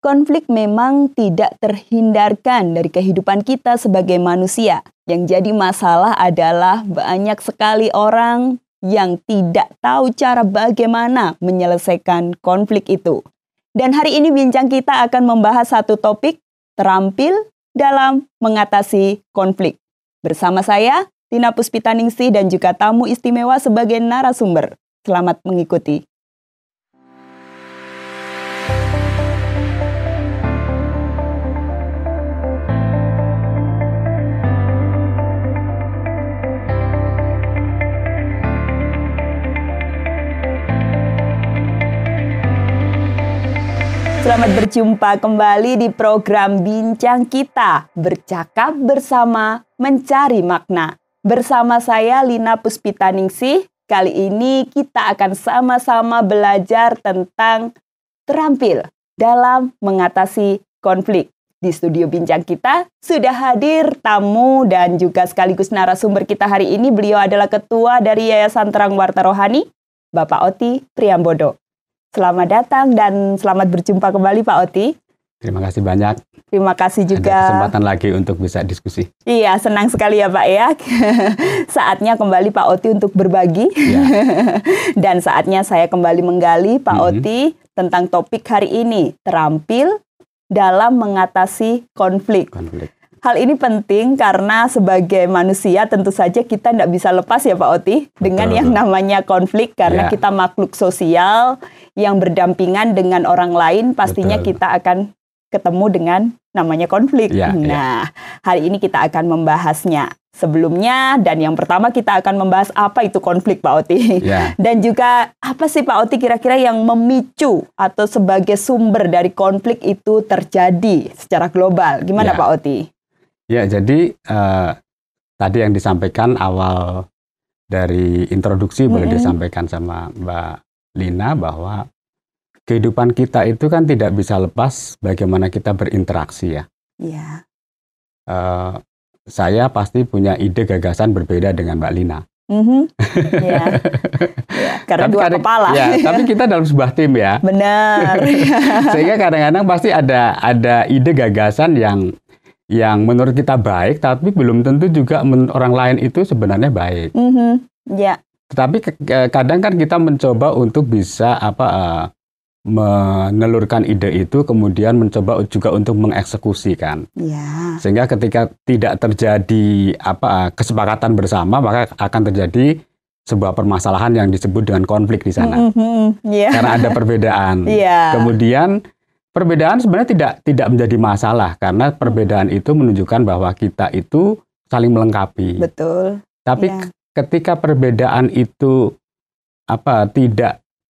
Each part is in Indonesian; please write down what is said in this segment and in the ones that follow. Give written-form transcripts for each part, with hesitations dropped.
Konflik memang tidak terhindarkan dari kehidupan kita sebagai manusia. Yang jadi masalah adalah banyak sekali orang yang tidak tahu cara bagaimana menyelesaikan konflik itu. Dan hari ini bincang kita akan membahas satu topik, terampil dalam mengatasi konflik. Bersama saya, Tina Puspitaningsih, dan juga tamu istimewa sebagai narasumber. Selamat mengikuti. Selamat berjumpa kembali di program Bincang Kita, bercakap bersama mencari makna. Bersama saya Lina Puspitaningsih, kali ini kita akan sama-sama belajar tentang terampil dalam mengatasi konflik. Di studio Bincang Kita sudah hadir tamu dan juga sekaligus narasumber kita hari ini. Beliau adalah Ketua dari Yayasan Terang Warta Rohani, Bapak Oti Priambodo. Selamat datang dan selamat berjumpa kembali Pak Oti. Terima kasih banyak. Terima kasih juga. Ada kesempatan lagi untuk bisa diskusi. Iya, senang sekali ya Pak ya. Saatnya kembali Pak Oti untuk berbagi. Ya. Dan saatnya saya kembali menggali Pak Oti tentang topik hari ini, terampil dalam mengatasi konflik. Hal ini penting karena sebagai manusia tentu saja kita tidak bisa lepas ya Pak Oti dengan yang namanya konflik karena kita makhluk sosial yang berdampingan dengan orang lain, pastinya kita akan ketemu dengan namanya konflik. Nah, hari ini kita akan membahasnya. Sebelumnya dan yang pertama kita akan membahas apa itu konflik Pak Oti. Dan juga apa sih Pak Oti kira-kira yang memicu atau sebagai sumber dari konflik itu terjadi secara global. Gimana Pak Oti? Ya, jadi tadi yang disampaikan awal dari introduksi boleh disampaikan sama Mbak Lina bahwa kehidupan kita itu kan tidak bisa lepas bagaimana kita berinteraksi ya. Iya. Saya pasti punya ide gagasan berbeda dengan Mbak Lina. Ya. Karena dua kepala. Ya, tapi kita dalam sebuah tim ya. Benar. Sehingga kadang-kadang pasti ada ide gagasan yang menurut kita baik, tapi belum tentu juga orang lain itu sebenarnya baik. Tetapi kadang kan kita mencoba untuk bisa menelurkan ide itu, kemudian mencoba juga untuk mengeksekusikan. Sehingga ketika tidak terjadi kesepakatan bersama, maka akan terjadi sebuah permasalahan yang disebut dengan konflik di sana. Karena ada perbedaan. Kemudian perbedaan sebenarnya tidak menjadi masalah karena perbedaan itu menunjukkan bahwa kita itu saling melengkapi. Betul. Tapi ketika perbedaan itu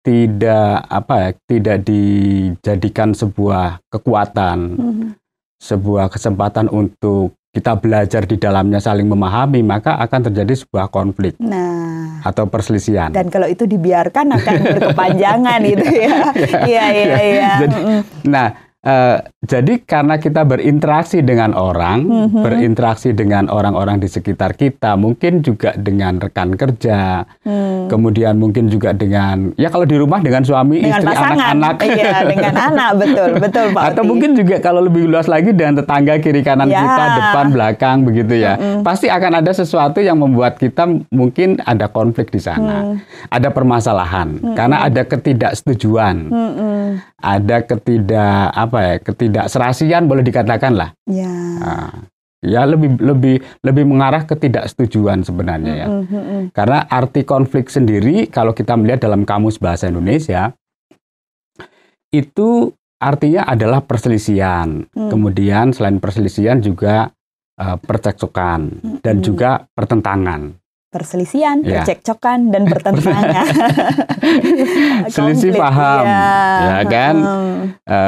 tidak dijadikan sebuah kekuatan, sebuah kesempatan untuk kita belajar di dalamnya saling memahami, maka akan terjadi sebuah konflik atau perselisihan. Dan kalau itu dibiarkan akan berkepanjangan gitu ya. Iya. Jadi karena kita berinteraksi dengan orang, berinteraksi dengan orang-orang di sekitar kita, mungkin juga dengan rekan kerja, kemudian mungkin juga dengan, ya kalau di rumah dengan suami, dengan istri, anak-anak. Iya, dengan anak, betul Pak Atau Oti. mungkin juga kalau lebih luas lagi dengan tetangga kiri kanan kita, depan, belakang, begitu ya. Pasti akan ada sesuatu yang membuat kita mungkin ada konflik di sana. Ada permasalahan, karena ada ketidaksetujuan. Ada ketidakserasian boleh dikatakan lah. Ya lebih mengarah ketidaksetujuan sebenarnya ya. Karena arti konflik sendiri kalau kita melihat dalam Kamus Bahasa Indonesia itu artinya adalah perselisihan. Kemudian selain perselisihan juga percekcokan dan juga pertentangan. Perselisihan, percekcokan, dan pertentangan. Selisih paham, ya kan?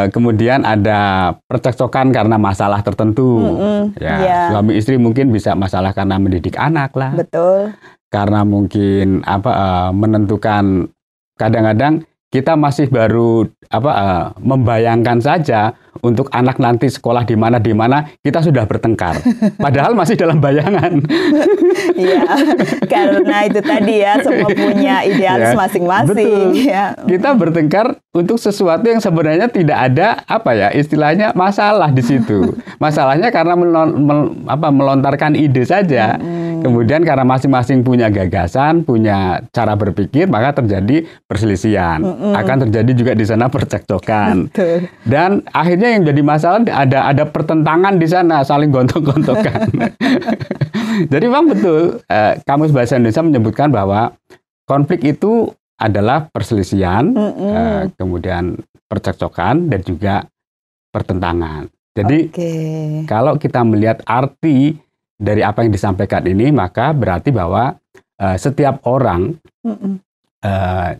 Kemudian ada percekcokan karena masalah tertentu. Suami istri mungkin bisa masalah karena mendidik anak lah. Betul. Karena mungkin menentukan, kadang-kadang kita masih baru membayangkan saja untuk anak nanti sekolah di mana kita sudah bertengkar. Padahal masih dalam bayangan. Iya, karena itu tadi ya, semua punya idealis masing-masing. Ya. Kita bertengkar untuk sesuatu yang sebenarnya tidak ada istilahnya masalah di situ. Masalahnya karena melontarkan ide saja. Kemudian karena masing-masing punya gagasan, punya cara berpikir, maka terjadi perselisihan. Akan terjadi juga di sana percekcokan. Dan akhirnya yang jadi masalah ada pertentangan di sana, saling gontok-gontokan. Jadi memang betul, Kamus Bahasa Indonesia menyebutkan bahwa konflik itu adalah perselisihan, kemudian percekcokan, dan juga pertentangan. Jadi kalau kita melihat arti dari apa yang disampaikan ini, maka berarti bahwa setiap orang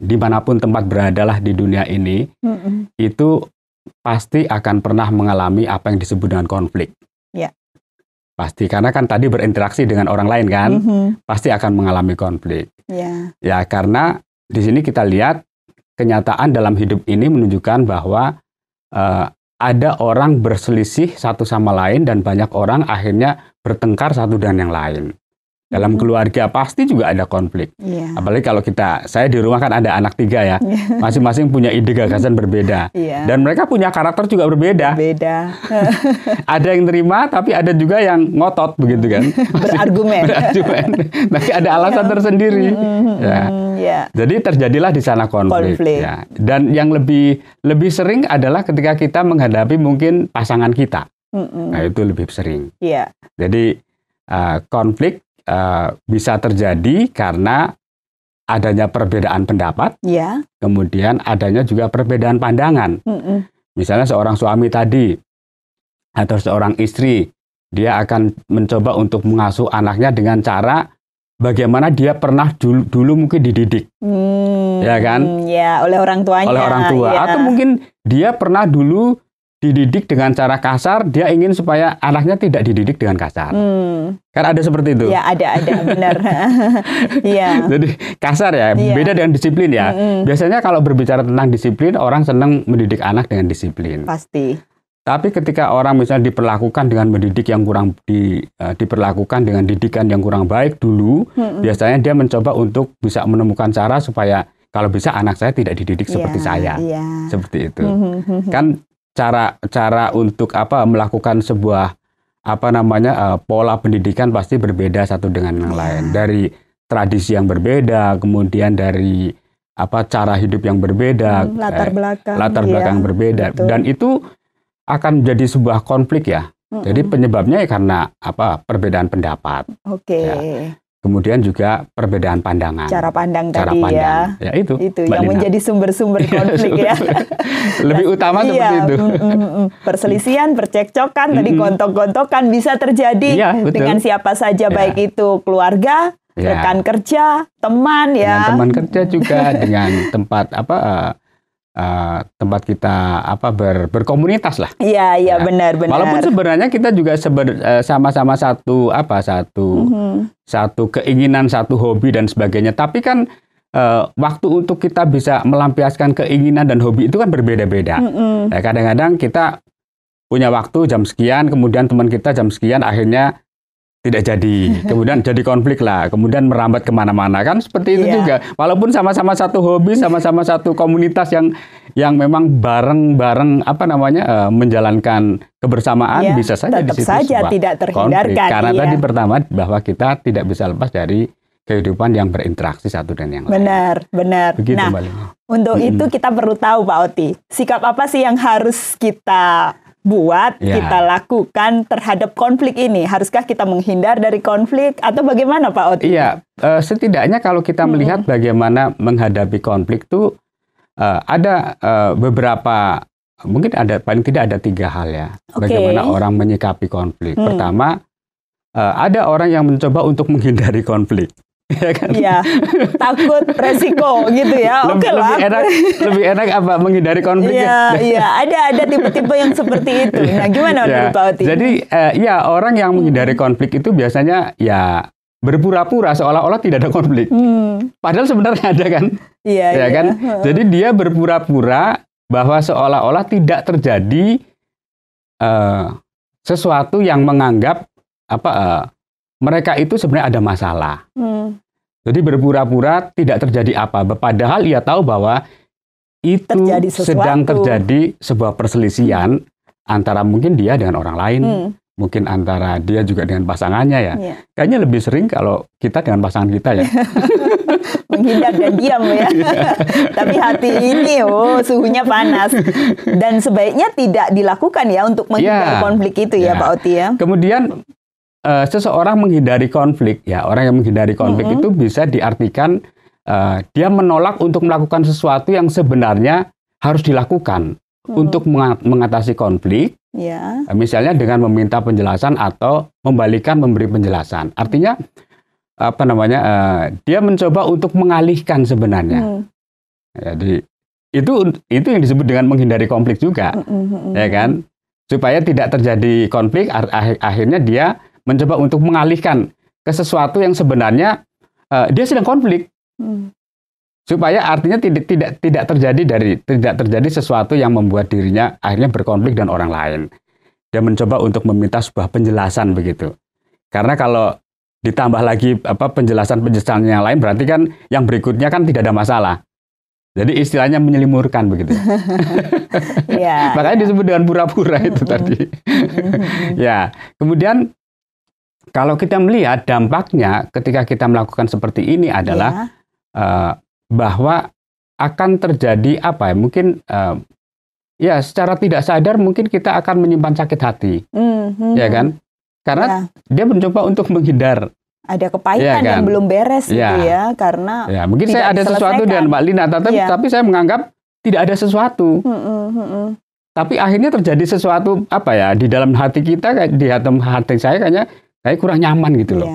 dimanapun tempat beradalah di dunia ini, itu pasti akan pernah mengalami apa yang disebut dengan konflik. Ya. Pasti, karena kan tadi berinteraksi dengan orang lain kan, pasti akan mengalami konflik. Ya, karena di sini kita lihat kenyataan dalam hidup ini menunjukkan bahwa ada orang berselisih satu sama lain dan banyak orang akhirnya bertengkar satu dengan yang lain. Dalam keluarga pasti juga ada konflik. Apalagi kalau saya di rumah kan ada anak 3 ya. Masing-masing punya ide gagasan berbeda. Dan mereka punya karakter juga berbeda. Ada yang terima, tapi ada juga yang ngotot begitu kan. Berargumen. Tapi ada alasan tersendiri. Jadi terjadilah di sana konflik. Ya. Dan yang lebih sering adalah ketika kita menghadapi mungkin pasangan kita. Nah itu lebih sering. Jadi konflik bisa terjadi karena adanya perbedaan pendapat, kemudian adanya juga perbedaan pandangan. Misalnya seorang suami tadi atau seorang istri, dia akan mencoba untuk mengasuh anaknya dengan cara bagaimana dia pernah dulu mungkin dididik, ya kan? Ya, oleh orang tuanya. Oleh orang tua, atau mungkin dia pernah dulu dididik dengan cara kasar, dia ingin supaya anaknya tidak dididik dengan kasar. Kan ada seperti itu. Ya, ada, benar. Jadi kasar ya, beda dengan disiplin ya. Biasanya kalau berbicara tentang disiplin, orang senang mendidik anak dengan disiplin. Pasti. Tapi ketika orang misalnya diperlakukan dengan mendidik yang kurang diperlakukan dengan didikan yang kurang baik dulu, biasanya dia mencoba untuk bisa menemukan cara supaya kalau bisa anak saya tidak dididik seperti saya. Seperti itu. Kan cara untuk melakukan sebuah pola pendidikan pasti berbeda satu dengan yang lain. Dari tradisi yang berbeda, kemudian dari cara hidup yang berbeda, latar belakang berbeda. Betul. Dan itu akan menjadi sebuah konflik ya. Jadi penyebabnya ya karena perbedaan pendapat. Ya. Kemudian juga perbedaan pandangan. Cara pandang tadi ya. Ya itu yang menjadi sumber-sumber konflik ya. Lebih utama seperti itu. Perselisihan, percekcokan, tadi gontok-gontokan bisa terjadi dengan siapa saja, baik itu keluarga, rekan kerja, teman ya. Dengan teman kerja juga, dengan tempat tempat kita berkomunitas lah. Iya, benar. Walaupun sebenarnya kita juga sama-sama satu keinginan, satu hobi dan sebagainya. Tapi kan waktu untuk kita bisa melampiaskan keinginan dan hobi itu kan berbeda-beda. Nah, kadang-kadang kita punya waktu jam sekian, kemudian teman kita jam sekian, akhirnya tidak jadi, kemudian jadi konflik lah, kemudian merambat kemana-mana kan seperti itu juga. Walaupun sama-sama satu hobi, sama-sama satu komunitas yang memang bareng-bareng menjalankan kebersamaan, bisa saja di situ sebuah tidak terhindarkan. Karena tadi pertama bahwa kita tidak bisa lepas dari kehidupan yang berinteraksi satu dan yang lain. Benar. Begitu, untuk itu kita perlu tahu Pak Oti, sikap apa sih yang harus kita kita lakukan terhadap konflik ini? Haruskah kita menghindar dari konflik atau bagaimana Pak Oti? Iya, setidaknya kalau kita melihat bagaimana menghadapi konflik itu ada beberapa, mungkin paling tidak ada 3 hal ya. Bagaimana orang menyikapi konflik. Pertama, ada orang yang mencoba untuk menghindari konflik. Ya kan? Iya, takut resiko gitu ya. Lebih enak menghindari konflik. Iya, ada tipe-tipe yang seperti itu. Nah, gimana menurut Pak Oti? Jadi orang yang menghindari konflik itu biasanya berpura-pura seolah-olah tidak ada konflik. Padahal sebenarnya ada kan? Iya kan? Jadi dia berpura-pura bahwa seolah-olah tidak terjadi sesuatu yang menganggap mereka itu sebenarnya ada masalah. Jadi berpura-pura tidak terjadi apa-apa, padahal ia tahu bahwa itu sedang terjadi sebuah perselisihan antara mungkin dia dengan orang lain, mungkin antara dia juga dengan pasangannya ya. Kayaknya lebih sering kalau kita dengan pasangan kita ya. Menghindar dan diam ya. Tapi hati ini suhunya panas. Dan sebaiknya tidak dilakukan ya untuk menghindar konflik itu ya Pak Oti ya. Kemudian seseorang menghindari konflik ya, orang yang menghindari konflik itu bisa diartikan dia menolak untuk melakukan sesuatu yang sebenarnya harus dilakukan untuk mengatasi konflik. Misalnya dengan meminta penjelasan atau memberi penjelasan. Artinya dia mencoba untuk mengalihkan sebenarnya. Jadi itu yang disebut dengan menghindari konflik juga, ya kan? Supaya tidak terjadi konflik, akhirnya dia mencoba untuk mengalihkan ke sesuatu yang sebenarnya dia sedang konflik. Supaya artinya tidak terjadi sesuatu yang membuat dirinya akhirnya berkonflik dengan orang lain. Dia mencoba untuk meminta sebuah penjelasan begitu. Karena kalau ditambah lagi penjelasan yang lain, berarti kan yang berikutnya kan tidak ada masalah. Jadi istilahnya menyelimurkan begitu. Makanya disebut dengan pura-pura itu tadi. Ya, kemudian kalau kita melihat dampaknya ketika kita melakukan seperti ini adalah bahwa akan terjadi mungkin secara tidak sadar mungkin kita akan menyimpan sakit hati, ya kan? Karena dia mencoba untuk menghindar. Ada kepahitan yang belum beres gitu ya, karena mungkin saya ada sesuatu dengan Mbak Lina, tapi saya menganggap tidak ada sesuatu. Tapi akhirnya terjadi sesuatu di dalam hati kita, di hati saya kayak kurang nyaman gitu loh.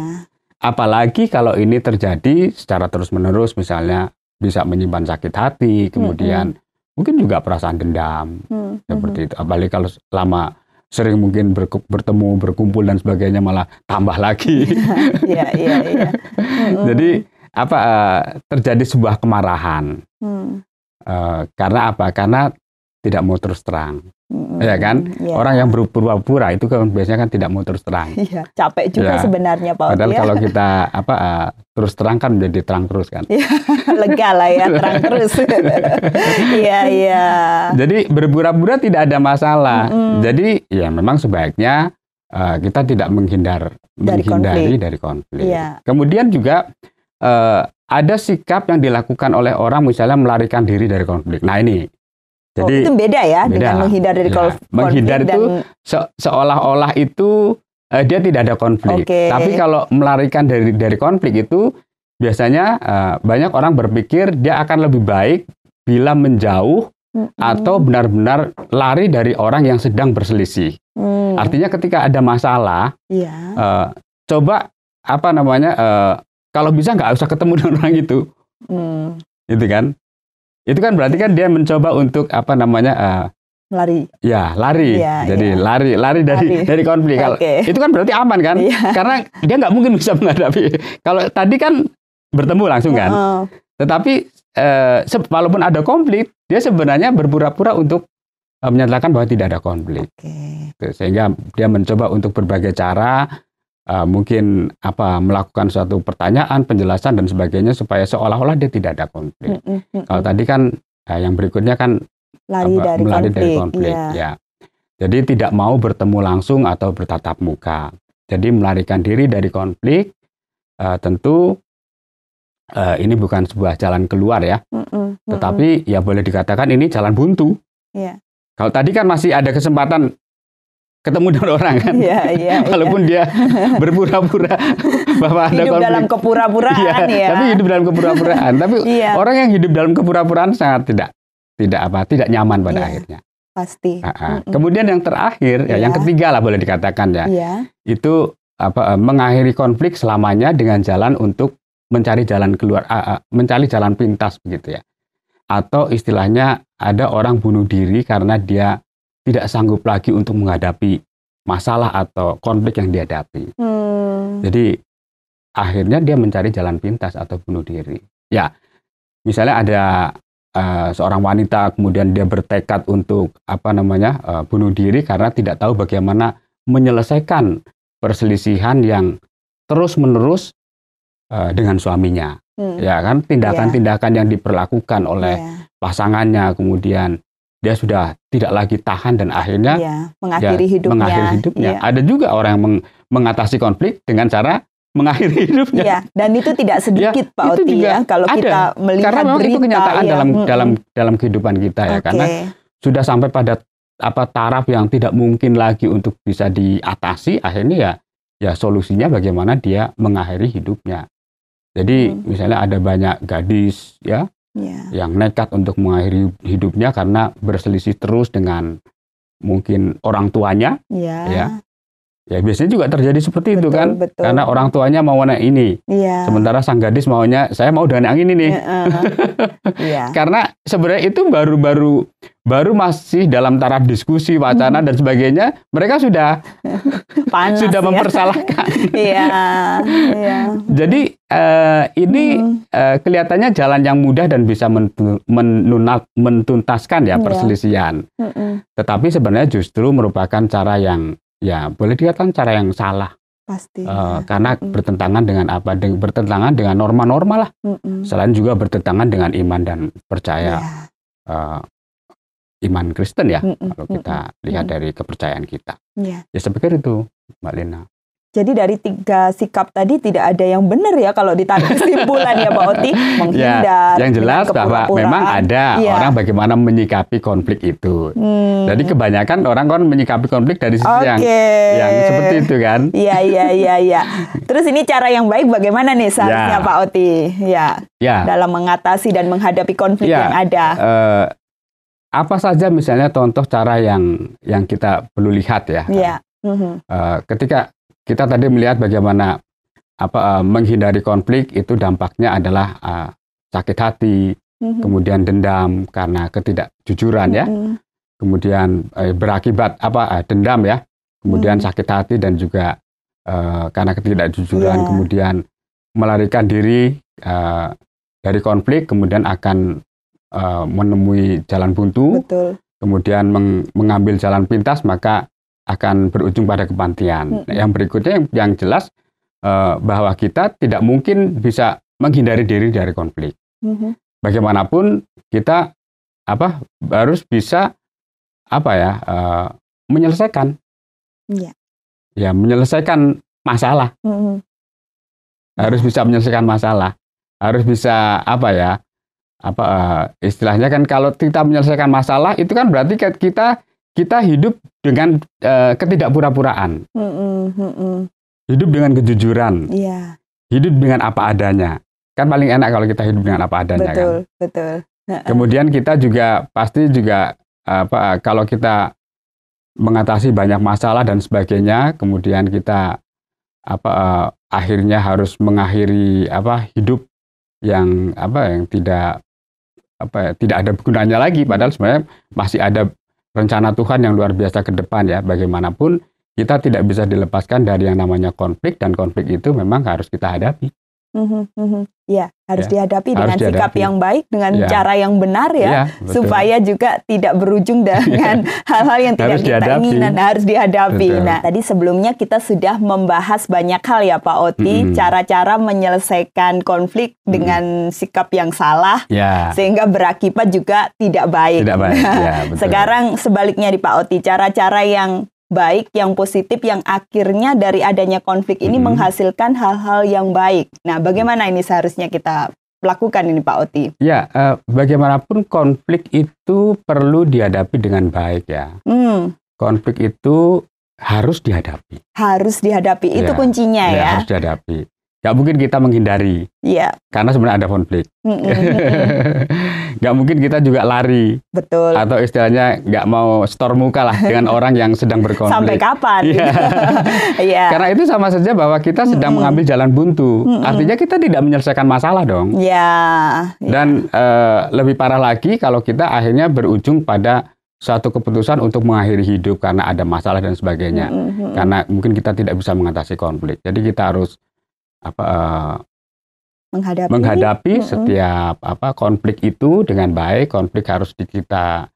Apalagi kalau ini terjadi secara terus-menerus, misalnya bisa menyimpan sakit hati, kemudian mungkin juga perasaan dendam, seperti itu. Apalagi kalau lama sering mungkin bertemu, berkumpul dan sebagainya, malah tambah lagi. Jadi terjadi sebuah kemarahan. Karena apa? Karena tidak mau terus terang. Ya kan? Orang yang berpura-pura itu kan biasanya kan tidak mau terus terang. Capek juga sebenarnya Pak Oti. Padahal kalau kita terus terang kan menjadi terang terus kan. Lega lah ya, terang terus. Jadi berpura-pura tidak ada masalah. Jadi ya memang sebaiknya kita tidak menghindari dari konflik. Kemudian juga ada sikap yang dilakukan oleh orang misalnya melarikan diri dari konflik. Nah ini. Jadi itu beda ya dengan menghindar dari konflik. Menghindar itu seolah-olah itu dia tidak ada konflik. Tapi kalau melarikan dari konflik itu biasanya banyak orang berpikir dia akan lebih baik bila menjauh atau benar-benar lari dari orang yang sedang berselisih. Artinya ketika ada masalah, coba kalau bisa nggak usah ketemu dengan orang itu, gitu kan? Itu kan berarti kan dia mencoba untuk lari. Lari. Jadi lari dari konflik. Itu kan berarti aman kan? Karena dia nggak mungkin bisa menghadapi. Kalau tadi kan bertemu langsung kan. Tetapi walaupun ada konflik, dia sebenarnya berpura-pura untuk menyatakan bahwa tidak ada konflik. Sehingga dia mencoba untuk berbagai cara, mungkin melakukan suatu pertanyaan, penjelasan dan sebagainya supaya seolah-olah dia tidak ada konflik. Kalau tadi kan yang berikutnya kan melari dari konflik. Jadi tidak mau bertemu langsung atau bertatap muka. Jadi melarikan diri dari konflik, tentu ini bukan sebuah jalan keluar ya. Tetapi ya boleh dikatakan ini jalan buntu. Kalau tadi kan masih ada kesempatan ketemu dengan orang kan, walaupun dia berpura-pura bahwa ada hidup dalam kepura-puraan tapi hidup dalam kepura-puraan. Tapi orang yang hidup dalam kepura-puraan sangat tidak nyaman pada akhirnya. Pasti. Kemudian yang terakhir, yang ketiga lah boleh dikatakan itu mengakhiri konflik selamanya dengan jalan untuk mencari jalan keluar, mencari jalan pintas begitu ya. Atau istilahnya ada orang bunuh diri karena dia tidak sanggup lagi untuk menghadapi masalah atau konflik yang dihadapi. Jadi akhirnya dia mencari jalan pintas atau bunuh diri. Ya, misalnya ada seorang wanita kemudian dia bertekad untuk bunuh diri karena tidak tahu bagaimana menyelesaikan perselisihan yang terus-menerus dengan suaminya. Ya kan, tindakan-tindakan yang diperlakukan oleh pasangannya, kemudian dia sudah tidak lagi tahan dan akhirnya mengakhiri hidupnya. Ada juga orang yang mengatasi konflik dengan cara mengakhiri hidupnya. Ya, dan itu tidak sedikit Pak Oti ya, kalau kita melihat karena memang berita, itu kenyataan dalam kehidupan kita ya, karena sudah sampai pada taraf yang tidak mungkin lagi untuk bisa diatasi, akhirnya ya solusinya bagaimana dia mengakhiri hidupnya. Jadi misalnya ada banyak gadis yang nekat untuk mengakhiri hidupnya karena berselisih terus dengan mungkin orang tuanya, ya biasanya juga terjadi seperti itu kan, karena orang tuanya mau anak ini, sementara sang gadis maunya saya mau dengan yang ini nih, karena sebenarnya itu baru masih dalam taraf diskusi, wacana dan sebagainya, mereka sudah panas, sudah mempersalahkan. Jadi ini kelihatannya jalan yang mudah dan bisa menuntaskan ya perselisihan, tetapi sebenarnya justru merupakan cara yang boleh dikatakan cara yang salah. Pasti. Karena bertentangan dengan bertentangan dengan norma-norma lah. Selain juga bertentangan dengan iman dan percaya iman Kristen ya. Kalau kita lihat dari kepercayaan kita. Ya saya pikir itu, Mbak Lina. Jadi dari 3 sikap tadi tidak ada yang benar ya kalau ditarik kesimpulan ya Pak Oti, menghindar. Yang jelas bahwa memang ada orang bagaimana menyikapi konflik itu. Jadi kebanyakan orang kan menyikapi konflik dari sisi yang seperti itu kan. Iya. Terus ini cara yang baik bagaimana nih seharusnya Pak Oti? Dalam mengatasi dan menghadapi konflik yang ada. Apa saja misalnya contoh cara yang kita perlu lihat ya. Ketika kita tadi melihat bagaimana menghindari konflik itu dampaknya adalah sakit hati, kemudian dendam karena ketidakjujuran ya, kemudian berakibat dendam ya, kemudian sakit hati dan juga karena ketidakjujuran, kemudian melarikan diri dari konflik, kemudian akan menemui jalan buntu, kemudian mengambil jalan pintas, maka akan berujung pada kematian. Yang berikutnya yang jelas bahwa kita tidak mungkin bisa menghindari diri dari konflik. Bagaimanapun kita harus bisa menyelesaikan, menyelesaikan masalah. Harus bisa menyelesaikan masalah. Harus bisa istilahnya kan kalau kita menyelesaikan masalah itu kan berarti kita hidup dengan ketidakpura-puraan, hidup dengan kejujuran, hidup dengan apa adanya. Kan paling enak kalau kita hidup dengan apa adanya. Betul. Kemudian kita juga pasti juga kalau kita mengatasi banyak masalah dan sebagainya, kemudian kita akhirnya harus mengakhiri hidup yang tidak ada gunanya lagi, padahal sebenarnya masih ada rencana Tuhan yang luar biasa ke depan ya. Bagaimanapun kita tidak bisa dilepaskan dari yang namanya konflik, dan konflik itu memang harus kita hadapi. Harus dihadapi dengan sikap yang baik, dengan cara yang benar ya, supaya juga tidak berujung dengan hal-hal yang tidak kita inginkan. Harus dihadapi. Nah, tadi sebelumnya kita sudah membahas banyak hal ya Pak Oti, cara-cara menyelesaikan konflik dengan sikap yang salah, sehingga berakibat juga tidak baik. Sekarang sebaliknya di Pak Oti, cara-cara yang baik, yang positif, yang akhirnya dari adanya konflik ini menghasilkan hal-hal yang baik. Nah, bagaimana ini seharusnya kita lakukan ini Pak Oti? Ya, bagaimanapun konflik itu perlu dihadapi dengan baik ya. Konflik itu harus dihadapi. Harus dihadapi, itu kuncinya ya. Harus dihadapi. Gak mungkin kita menghindari, karena sebenarnya ada konflik. Gak mungkin kita juga lari, atau istilahnya gak mau store muka lah dengan orang yang sedang berkonflik. Sampai kapan? Karena itu sama saja bahwa kita sedang mengambil jalan buntu. Artinya kita tidak menyelesaikan masalah dong. Dan lebih parah lagi kalau kita akhirnya berujung pada suatu keputusan untuk mengakhiri hidup karena ada masalah dan sebagainya. Karena mungkin kita tidak bisa mengatasi konflik. Jadi kita harus menghadapi setiap konflik itu dengan baik. Konflik harus kita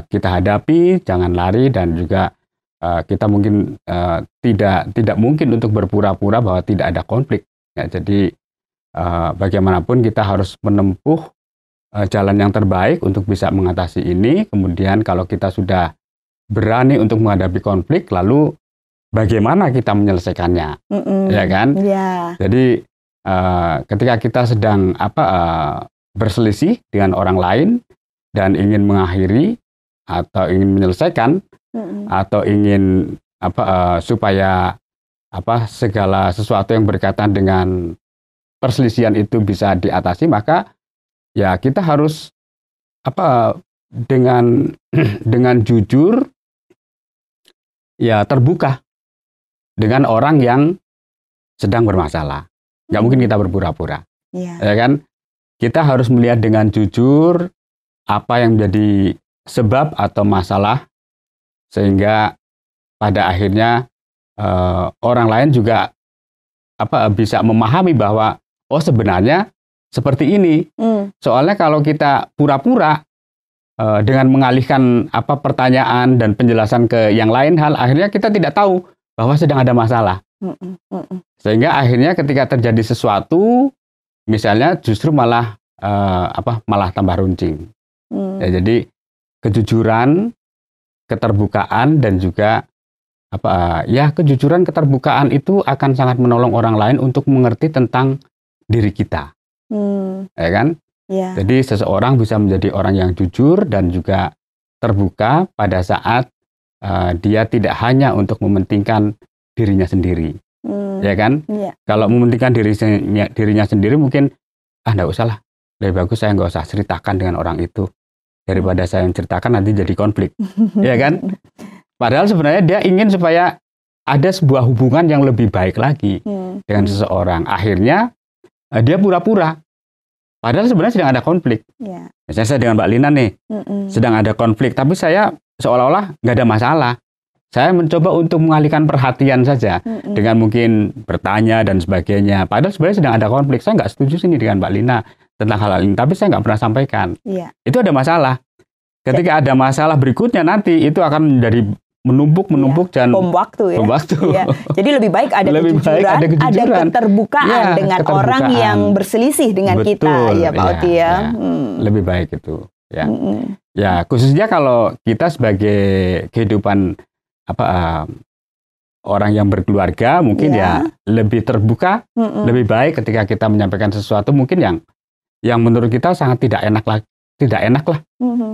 hadapi, jangan lari, dan juga kita mungkin tidak mungkin untuk berpura-pura bahwa tidak ada konflik. Ya, jadi bagaimanapun kita harus menempuh jalan yang terbaik untuk bisa mengatasi ini. Kemudian kalau kita sudah berani untuk menghadapi konflik, lalu bagaimana kita menyelesaikannya, ya kan? Yeah. Jadi ketika kita sedang berselisih dengan orang lain dan ingin mengakhiri atau ingin menyelesaikan atau ingin supaya segala sesuatu yang berkaitan dengan perselisihan itu bisa diatasi, maka ya kita harus dengan jujur ya terbuka dengan orang yang sedang bermasalah. Nggak mungkin kita berpura-pura, ya kan? Kita harus melihat dengan jujur apa yang menjadi sebab atau masalah, sehingga pada akhirnya orang lain juga bisa memahami bahwa sebenarnya seperti ini. Soalnya kalau kita pura-pura dengan mengalihkan pertanyaan dan penjelasan ke yang lain hal, akhirnya kita tidak tahu bahwa sedang ada masalah. Sehingga akhirnya ketika terjadi sesuatu, misalnya justru malah tambah runcing. Ya, jadi kejujuran, keterbukaan, dan juga kejujuran, keterbukaan itu akan sangat menolong orang lain untuk mengerti tentang diri kita, ya kan? Yeah. Jadi seseorang bisa menjadi orang yang jujur dan juga terbuka pada saat dia tidak hanya untuk mementingkan dirinya sendiri, ya kan? Yeah. Kalau mementingkan dirinya sendiri mungkin nggak usah lah, lebih bagus saya nggak usah ceritakan dengan orang itu daripada saya menceritakan nanti jadi konflik, ya kan? Padahal sebenarnya dia ingin supaya ada sebuah hubungan yang lebih baik lagi dengan seseorang. Akhirnya dia pura-pura. Padahal sebenarnya sedang ada konflik. Yeah. Misalnya saya dengan Mbak Lina nih, sedang ada konflik, tapi saya seolah-olah nggak ada masalah. Saya mencoba untuk mengalihkan perhatian saja dengan mungkin bertanya dan sebagainya. Padahal sebenarnya sedang ada konflik. Saya nggak setuju sini dengan Mbak Lina tentang hal ini, tapi saya nggak pernah sampaikan. Yeah. Itu ada masalah. Ketika ada masalah berikutnya nanti itu akan menjadi menumpuk dan bom waktu ya. Bom waktu. Ya. Jadi lebih baik ada kejujuran, ada keterbukaan dengan orang yang berselisih dengan kita, ya Pak Oti ya. Lebih baik itu, ya. Ya, khususnya kalau kita sebagai kehidupan orang yang berkeluarga, mungkin ya lebih terbuka, lebih baik ketika kita menyampaikan sesuatu mungkin yang menurut kita sangat tidak enak lah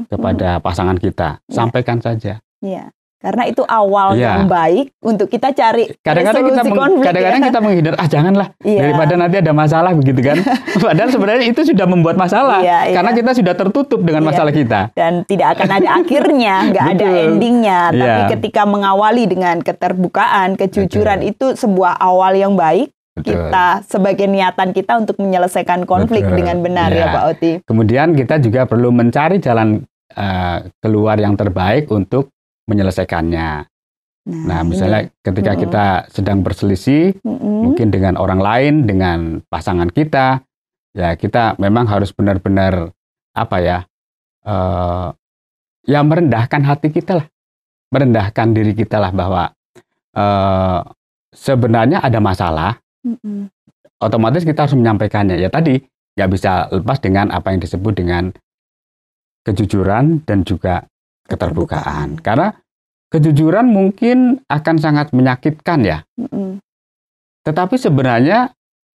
kepada pasangan kita. Sampaikan saja. Iya. Karena itu awal yang baik untuk kita cari solusi konflik. Kadang-kadang kita menghindar, janganlah, daripada nanti ada masalah begitu kan. Padahal sebenarnya itu sudah membuat masalah, karena kita sudah tertutup dengan masalah kita. Dan tidak akan ada akhirnya, nggak ada endingnya. Tapi ketika mengawali dengan keterbukaan, kejujuran, itu sebuah awal yang baik. Kita sebagai niatan kita untuk menyelesaikan konflik dengan benar ya Pak Oti. Kemudian kita juga perlu mencari jalan keluar yang terbaik untuk menyelesaikannya. Nah, misalnya ketika kita sedang berselisih, mungkin dengan orang lain, dengan pasangan kita, ya kita memang harus benar-benar merendahkan hati kita lah, merendahkan diri kita lah bahwa sebenarnya ada masalah. Otomatis kita harus menyampaikannya. Ya tadi nggak bisa lepas dengan apa yang disebut dengan kejujuran dan juga keterbukaan. Karena kejujuran mungkin akan sangat menyakitkan ya. Tetapi sebenarnya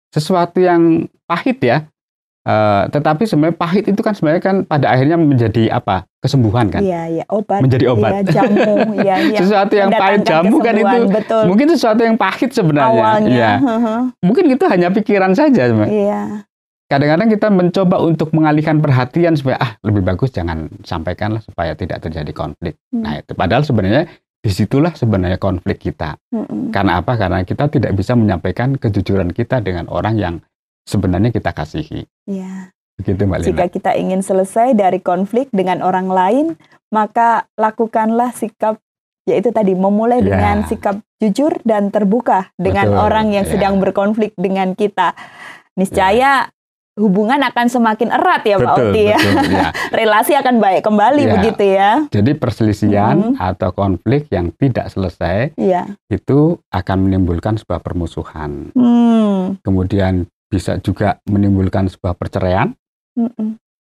sesuatu yang pahit ya. Tetapi sebenarnya pahit itu kan sebenarnya kan pada akhirnya menjadi kesembuhan kan? Iya, obat. Menjadi obat. Iya, jamu. Ya, sesuatu yang pahit jamu kan itu. Betul. Mungkin sesuatu yang pahit sebenarnya. Awalnya. Ya. Mungkin itu hanya pikiran saja sebenarnya. Iya. Kadang-kadang kita mencoba untuk mengalihkan perhatian supaya lebih bagus jangan sampaikanlah supaya tidak terjadi konflik. Nah itu padahal sebenarnya disitulah sebenarnya konflik kita. Karena apa? Karena kita tidak bisa menyampaikan kejujuran kita dengan orang yang sebenarnya kita kasihi. Ya. Begitu Mbak Lina. Jika kita ingin selesai dari konflik dengan orang lain, maka lakukanlah sikap, yaitu tadi memulai dengan sikap jujur dan terbuka dengan orang yang sedang berkonflik dengan kita. niscaya hubungan akan semakin erat ya Pak Oti ya. Betul, ya. Relasi akan baik kembali begitu ya. Jadi perselisihan atau konflik yang tidak selesai itu akan menimbulkan sebuah permusuhan. Kemudian bisa juga menimbulkan sebuah perceraian.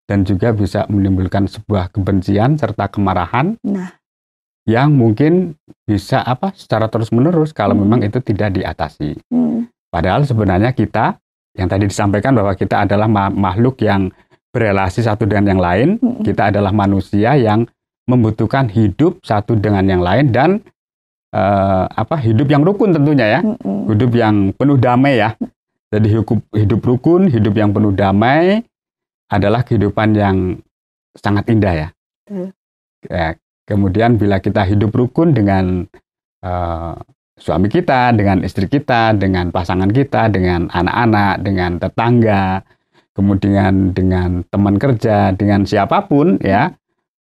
Dan juga bisa menimbulkan sebuah kebencian serta kemarahan. Yang mungkin bisa secara terus-menerus kalau memang itu tidak diatasi. Padahal sebenarnya kita, yang tadi disampaikan bahwa kita adalah makhluk yang berelasi satu dengan yang lain, kita adalah manusia yang membutuhkan hidup satu dengan yang lain dan hidup yang rukun tentunya ya, hidup yang penuh damai ya. Jadi hidup rukun, hidup yang penuh damai adalah kehidupan yang sangat indah ya. Kemudian bila kita hidup rukun dengan suami kita, dengan istri kita, dengan pasangan kita, dengan anak-anak, dengan tetangga, kemudian dengan teman kerja, dengan siapapun ya,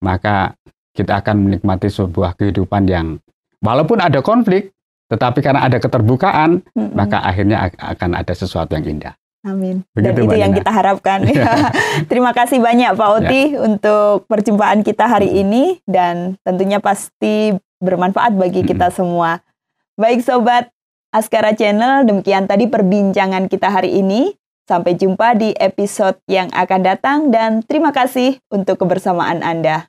maka kita akan menikmati sebuah kehidupan yang walaupun ada konflik, tetapi karena ada keterbukaan, maka akhirnya akan ada sesuatu yang indah. Amin. Begitu, dan itu yang kita harapkan. Terima kasih banyak Pak Oti untuk perjumpaan kita hari ini dan tentunya pasti bermanfaat bagi kita semua. Baik Sobat Askara Channel, demikian tadi perbincangan kita hari ini. Sampai jumpa di episode yang akan datang dan terima kasih untuk kebersamaan Anda.